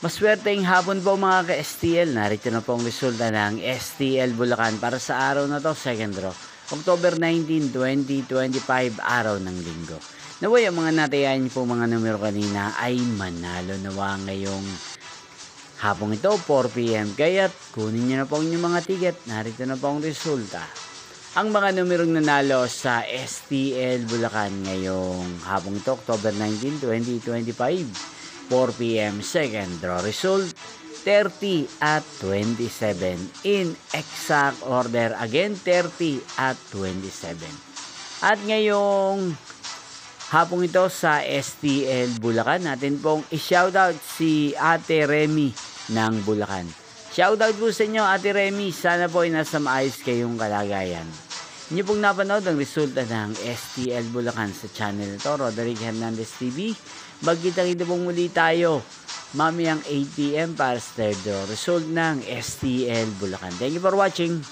Maswerteng hapon po mga ka-STL. Narito na po ang resulta ng STL Bulacan para sa araw na to, second draw. October 19, 2025, araw ng linggo. Naway ang mga natayain po mga numero kanina ay manalo nawa ngayong hapong ito, 4 p.m. Kaya't kunin nyo na po ang inyong mga ticket. Narito na po ang resulta. Ang mga numerong nanalo sa STL Bulacan ngayong hapong ito, October 19, 2025. 4 p.m. second draw result 30 at 27 in exact order, again 30 at 27. At ngayong hapong ito sa STL Bulacan, natin pong i-shoutout si Ate Remy ng Bulacan. Shoutout po sa inyo Ate Remy, sana po ay nasa maayos kayong kalagayan. Inyo pong napanood ang resulta ng STL Bulacan sa channel nito, Roderick Hernandez TV. Magkita-kita pong muli tayo mamayang 8 p.m. para sa third draw result ng STL Bulacan. Thank you for watching.